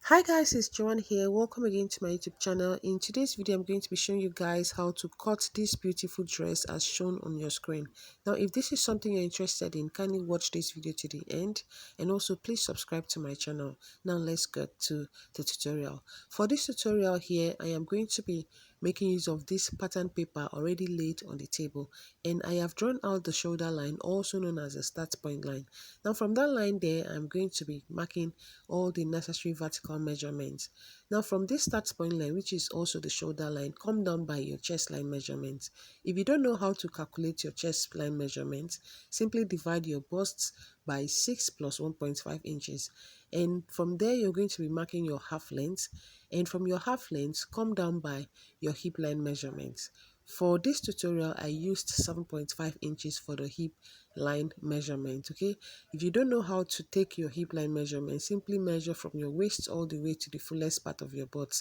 Hi guys, it's Joanne here. Welcome again to my YouTube channel. In today's video, I'm going to be showing you guys how to cut this beautiful dress as shown on your screen. Now, if this is something you're interested in, kindly watch this video to the end, and also please subscribe to my channel. Now let's get to the tutorial. For this tutorial here, I am going to be making use of this pattern paper already laid on the table, and I have drawn out the shoulder line, also known as the start point line. Now from that line there, I'm going to be marking all the necessary vertical measurements. Now from this start point line, which is also the shoulder line, come down by your chest line measurements. If you don't know how to calculate your chest line measurements, simply divide your bust by 6 plus 1.5 inches. And from there, you're going to be marking your half length. And from your half length, come down by your hip line measurements. For this tutorial, I used 7.5 inches for the hip line measurement. Okay, if you don't know how to take your hip line measurement, simply measure from your waist all the way to the fullest part of your butt.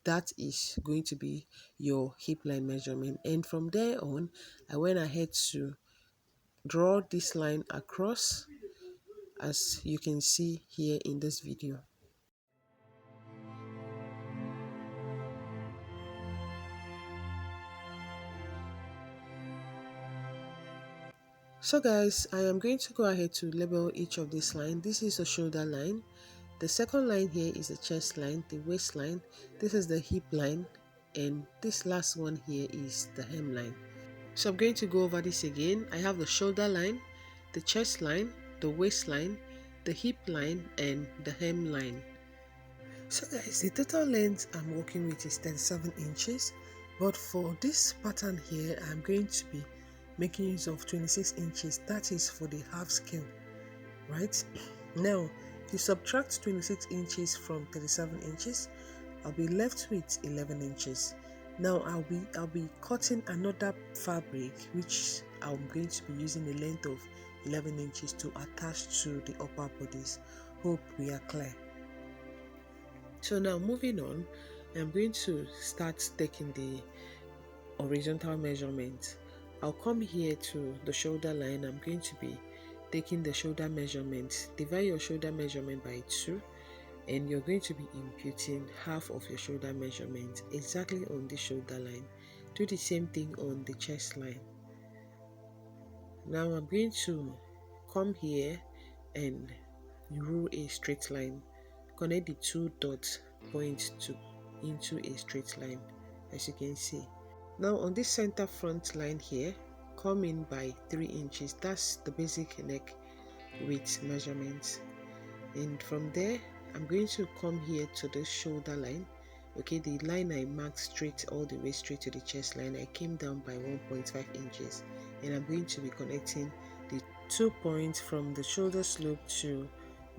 That is going to be your hip line measurement. And from there on, I went ahead to draw this line across, as you can see here in this video. So guys, I am going to go ahead to label each of these lines. This is the shoulder line. The second line here is the chest line, the waistline. This is the hip line, and this last one here is the hemline. So I'm going to go over this again. I have the shoulder line, the chest line, the waistline, the hip line, and the hemline. So guys, the total length I'm working with is 37 inches, but for this pattern here, I'm going to be making use of 26 inches. That is for the half scale, right? Now, you subtract 26 inches from 37 inches, I'll be left with 11 inches. Now I'll be cutting another fabric, which I'm going to be using a length of 11 inches to attach to the upper bodice. Hope we are clear. So now moving on, I'm going to start taking the horizontal measurement. I'll come here to the shoulder line. I'm going to be taking the shoulder measurement. Divide your shoulder measurement by 2, and you're going to be imputing half of your shoulder measurement exactly on the shoulder line. Do the same thing on the chest line. Now I'm going to come here and rule a straight line. Connect the 2 dot points into a straight line, as you can see. Now on this center front line here, come in by 3 inches. That's the basic neck width measurement. And from there, I'm going to come here to the shoulder line. Okay, the line I marked straight all the way straight to the chest line, I came down by 1.5 inches, and I'm going to be connecting the 2 points from the shoulder slope to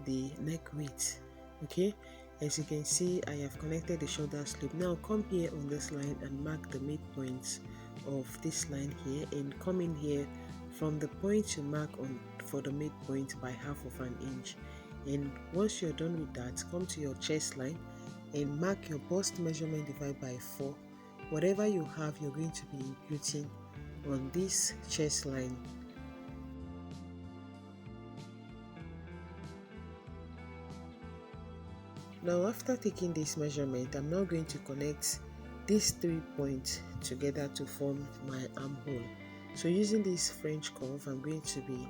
the neck width. Okay, as you can see, I have connected the shoulder slope. Now come here on this line and mark the midpoint of this line here, and come in here from the point you mark on for the midpoint by half of an inch. And once you're done with that, come to your chest line and mark your bust measurement divided by 4. Whatever you have, you're going to be imputing on this chest line. Now after taking this measurement, I'm now going to connect these 3 points together to form my armhole. So using this French curve, I'm going to be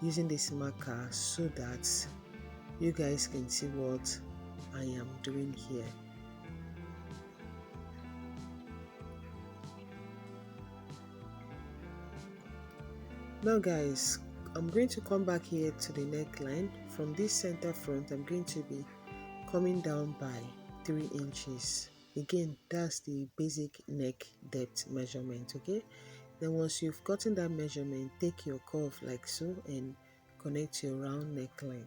using this marker so that you guys can see what I am doing here. Now guys, I'm going to come back here to the neckline. From this center front, I'm going to be coming down by 3 inches. Again, that's the basic neck depth measurement. Okay, then once you've gotten that measurement, take your curve like so and connect your round neckline.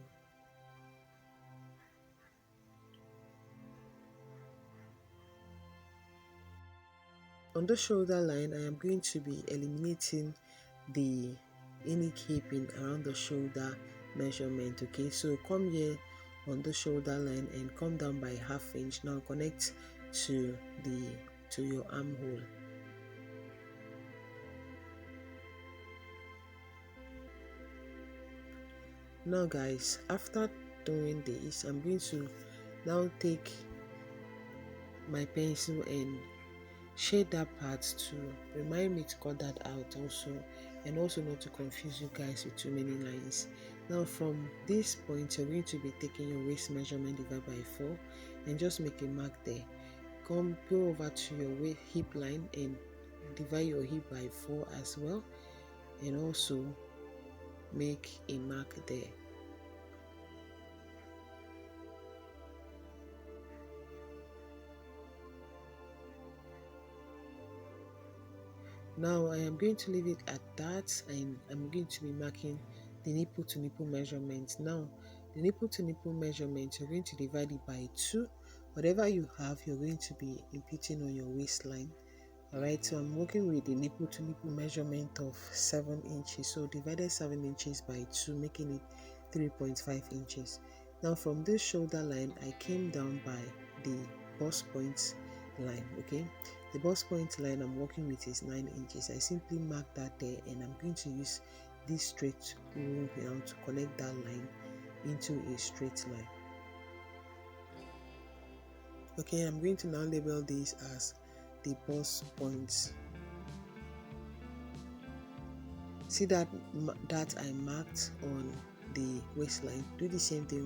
On the shoulder line, I am going to be eliminating the any caping around the shoulder measurement. Okay, so come here on the shoulder line and come down by ½ inch. Now connect to your armhole. Now guys, after doing this, I'm going to Now take my pencil and shade that part to remind me to cut that out also, and also not to confuse you guys with too many lines. Now from this point, you're going to be taking your waist measurement divided by 4 and just make a mark there. Go over to your hip line and divide your hip by 4 as well, and also make a mark there. Now I am going to leave it at that, and I'm going to be marking the nipple to nipple measurement. Now the nipple to nipple measurement, you're going to divide it by 2. Whatever you have, you're going to be imputing on your waistline. Alright, so I'm working with the nipple to nipple measurement of 7 inches. So divided 7 inches by 2, making it 3.5 inches. Now from this shoulder line, I came down by the bust point line. Okay, the bust point line I'm working with is 9 inches. I simply mark that there, and I'm going to use this straight rule now to connect that line into a straight line. Okay, I'm going to now label this as the bust points. See that I marked on the waistline. Do the same thing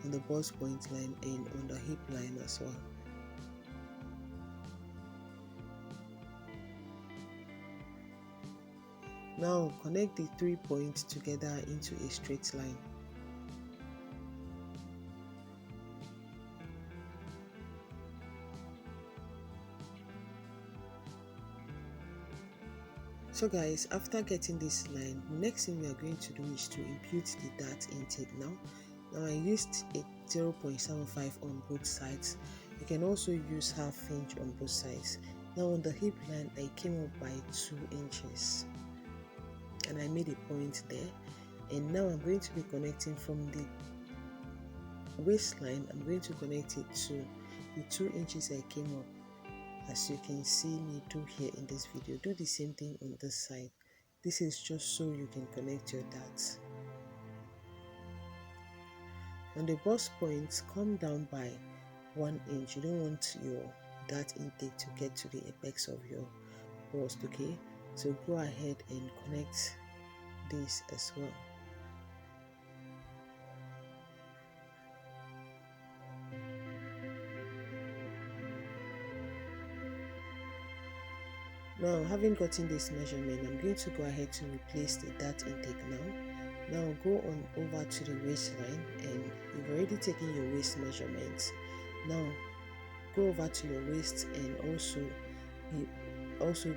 on the bust point line and on the hip line as well. Now connect the 3 points together into a straight line. So guys, after getting this line, the next thing we are going to do is to impute the dart intake now. Now I used a 0.75 on both sides. You can also use half inch on both sides. Now on the hip line, I came up by 2 inches. And I made a point there, and now I'm going to be connecting from the waistline. I'm going to connect it to the 2 inches I came up, as you can see me do here in this video. Do the same thing on this side. This is just so you can connect your darts. On the bust points, come down by 1 inch. You don't want your dart intake to get to the apex of your bust, okay? So go ahead and connect this as well. Now, having gotten this measurement, I'm going to go ahead to replace the dart intake now. Now go on over to the waistline, and you've already taken your waist measurements. Now go over to your waist and also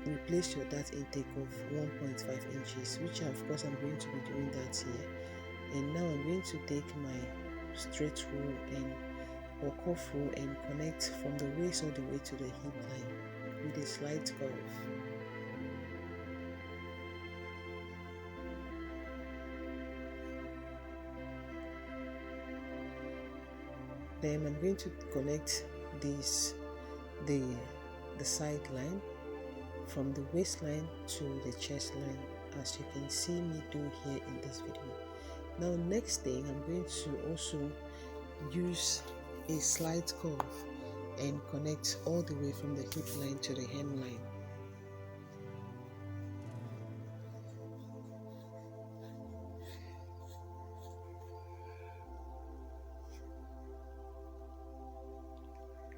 replace your dart intake of 1.5 inches, which of course I'm going to be doing that here. And now I'm going to take my straight rule and or cuff rule and connect from the waist all the way to the hip line with a slight curve. Then I'm going to connect the side line from the waistline to the chest line, as you can see me do here in this video. Now next thing, I'm going to also use a slight curve and connect all the way from the hip line to the hemline.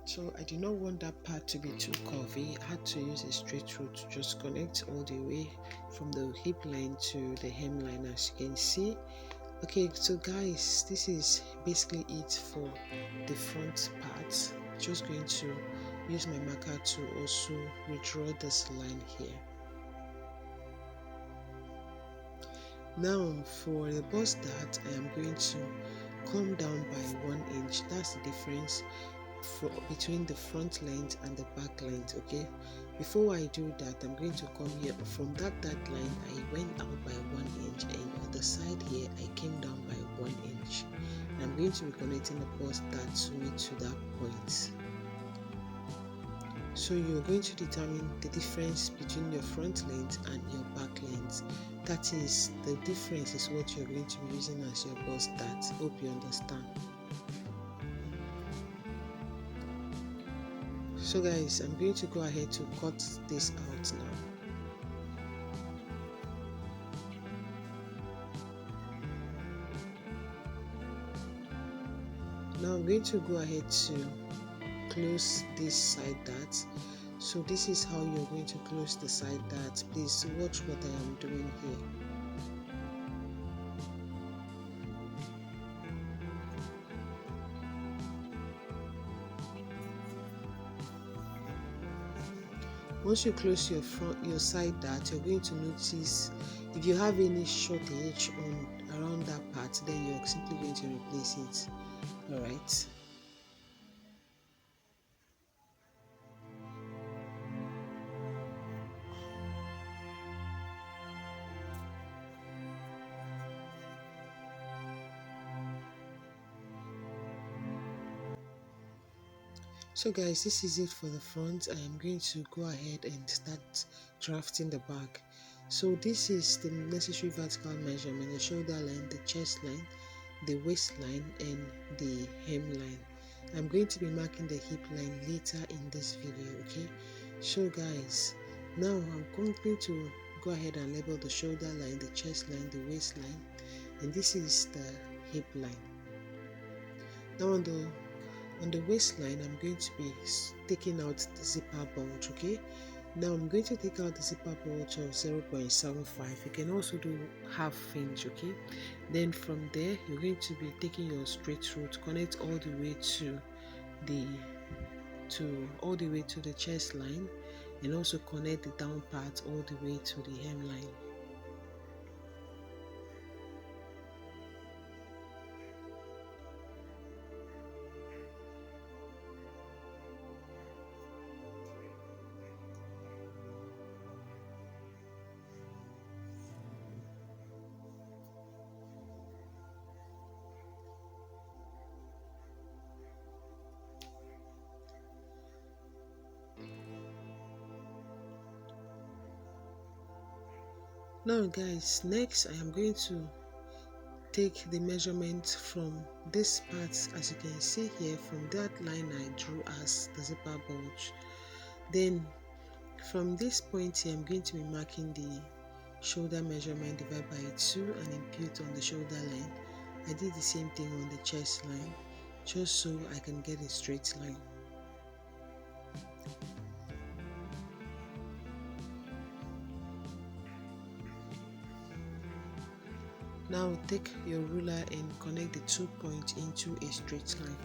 So I did not want that part to be too curvy. I had to use a straight route to just connect all the way from the hip line to the hemline, as you can see. Okay, so guys, this is basically it for the front part. Just going to use my marker to also redraw this line here. Now for the bust dart, I am going to come down by 1 inch. That's the difference between the front length and the back length. Okay, before I do that, I'm going to come here. From that dart line, I went out by 1 inch, and on the side here I came down by 1 inch. I'm going to be connecting the bust dart to me to that point. So you're going to determine the difference between your front length and your back length. That is, the difference is what you're going to be using as your bust dart. Hope you understand. So guys, I'm going to go ahead to cut this out now. Now I'm going to go ahead to close this side dart. So this is how you're going to close the side dart. Please watch what I am doing here. Once you close your side dart, you're going to notice if you have any short edge on around that part, then you're simply going to replace it. All right. So guys, this is it for the front. I am going to go ahead and start drafting the back. So this is the necessary vertical measurement: the shoulder line, the chest line, the waistline, and the hemline. I'm going to be marking the hip line later in this video, okay? So guys, now I'm going to go ahead and label the shoulder line, the chest line, the waistline, and this is the hip line. Now on the waistline, I'm going to be taking out the zipper bulge, okay? Now I'm going to take out the zipper bulge of 0.75. You can also do half inch, okay? Then from there, you're going to be taking your straight root, connect all the way to the chest line, and also connect the down part all the way to the hemline. Now guys, next I am going to take the measurement from this part, as you can see here, from that line I drew as the zipper bulge. Then from this point here, I'm going to be marking the shoulder measurement divided by 2 and impute on the shoulder line. I did the same thing on the chest line, just so I can get a straight line. Now take your ruler and connect the 2 points into a straight line.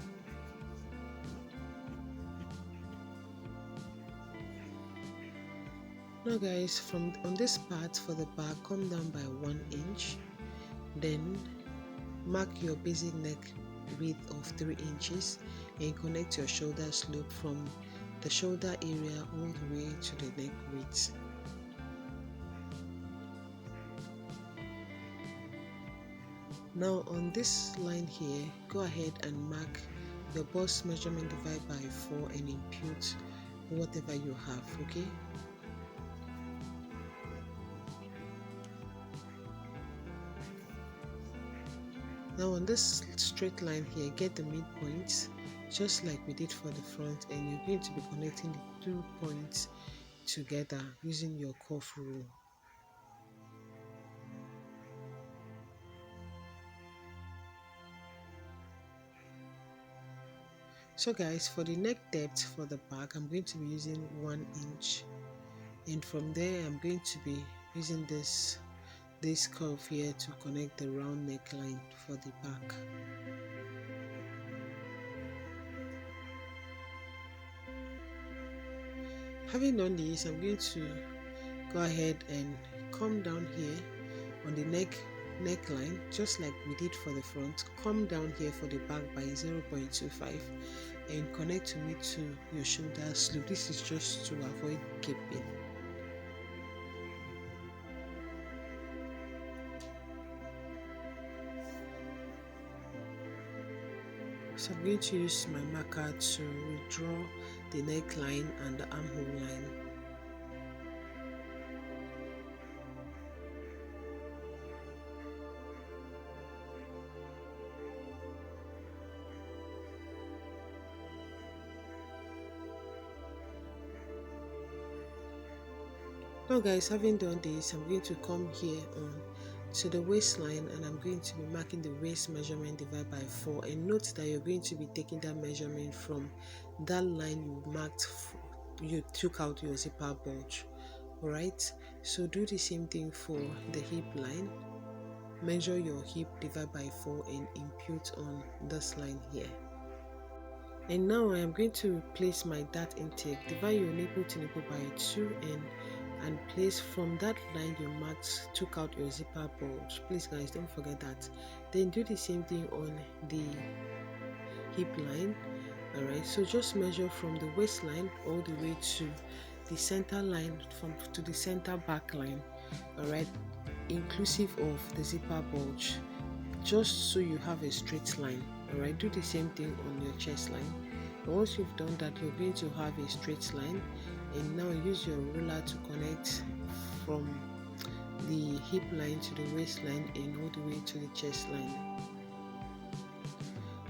Now guys, on this part for the back, come down by 1 inch. Then mark your basic neck width of 3 inches and connect your shoulder slope from the shoulder area all the way to the neck width. Now on this line here, go ahead and mark your bust measurement divided by 4 and impute whatever you have, okay? Now on this straight line here, get the midpoint just like we did for the front, and you're going to be connecting the 2 points together using your curve rule. So guys, for the neck depth for the back, I'm going to be using 1 inch, and from there I'm going to be using this curve here to connect the round neckline for the back. Having done this, I'm going to go ahead and come down here on the neckline just like we did for the front. Come down here for the back by 0.25 and connect to it to your shoulder slope. This is just to avoid gaping. So I'm going to use my marker to redraw the neckline and the armhole line. Now guys, having done this, I'm going to come here on to the waistline, and I'm going to be marking the waist measurement divided by 4, and note that you're going to be taking that measurement from that line you marked, you took out your zipper bulge. Alright, so do the same thing for the hip line. Measure your hip, divide by 4, and impute on this line here. And now I am going to place my dart intake. Divide your nipple to nipple by 2, and place from that line you marked, took out your zipper bulge. Please guys, don't forget that. Then do the same thing on the hip line. Alright, so just measure from the waistline all the way to the center line, to the center back line. Alright, inclusive of the zipper bulge, just so you have a straight line. Alright, do the same thing on your chest line. And once you've done that, you're going to have a straight line. And now use your ruler to connect from the hip line to the waistline and all the way to the chest line.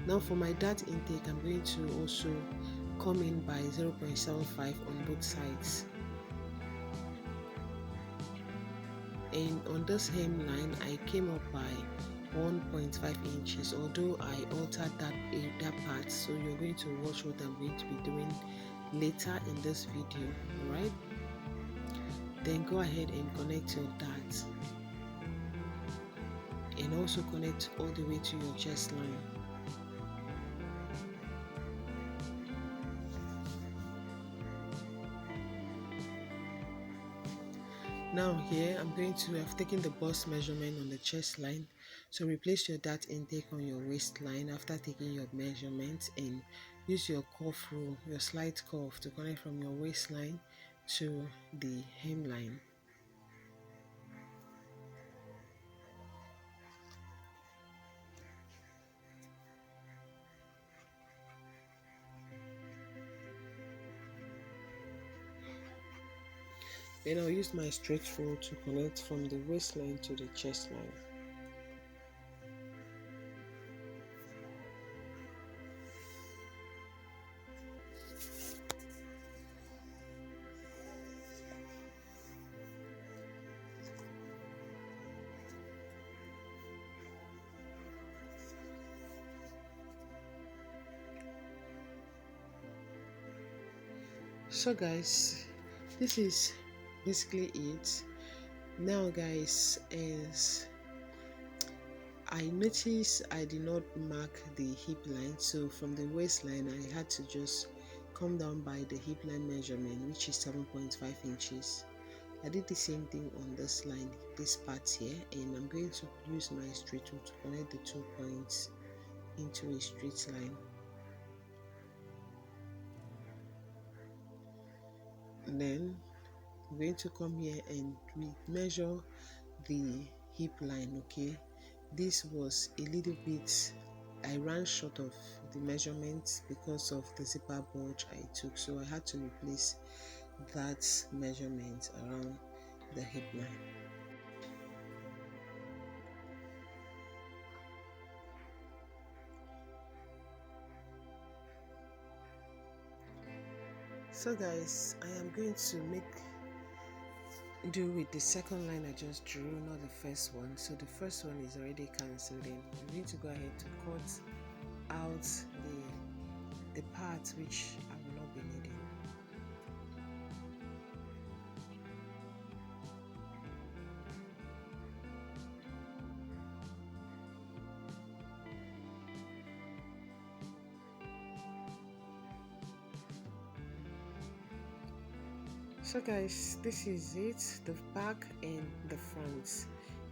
Now for my dart intake, I'm going to also come in by 0.75 on both sides. And on this hemline, I came up by 1.5 inches, although I altered that part, so you're going to watch what I'm going to be doing later in this video. Alright, then go ahead and connect your dart, and also connect all the way to your chest line. Now here I'm going to have taken the bust measurement on the chest line, so replace your dart intake on your waistline after taking your measurement, and use your cuff rule, your slight cuff, to connect from your waistline to the hemline. Then I'll use my straight rule to connect from the waistline to the chest line. So guys, this is basically it. Now guys, as I noticed I did not mark the hip line, so from the waistline I had to just come down by the hip line measurement, which is 7.5 inches. I did the same thing on this line, this part here, and I'm going to use my straight rule to connect the 2 points into a straight line. And then I'm going to come here and measure the hip line. Okay, this was a little bit, I ran short of the measurement because of the zipper bulge I took, so I had to replace that measurement around the hip line. So guys, I am going to do with the second line I just drew, not the first one. So the first one is already cancelled in. I'm going to go ahead to cut out the part which I will not be needing. So guys, this is it, the back and the front.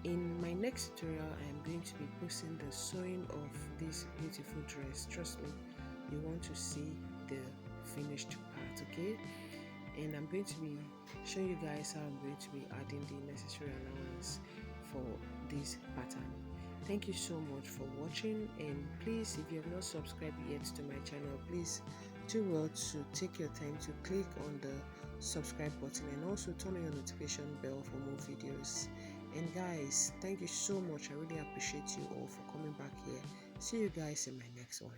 In my next tutorial, I am going to be posting the sewing of this beautiful dress. Trust me, you want to see the finished part, okay? And I'm going to be showing you guys how I'm going to be adding the necessary allowance for this pattern. Thank you so much for watching, and please, if you have not subscribed yet to my channel, please do well to take your time to click on the subscribe button, and also turn on your notification bell for more videos. And guys, thank you so much. I really appreciate you all for coming back here. See you guys in my next one.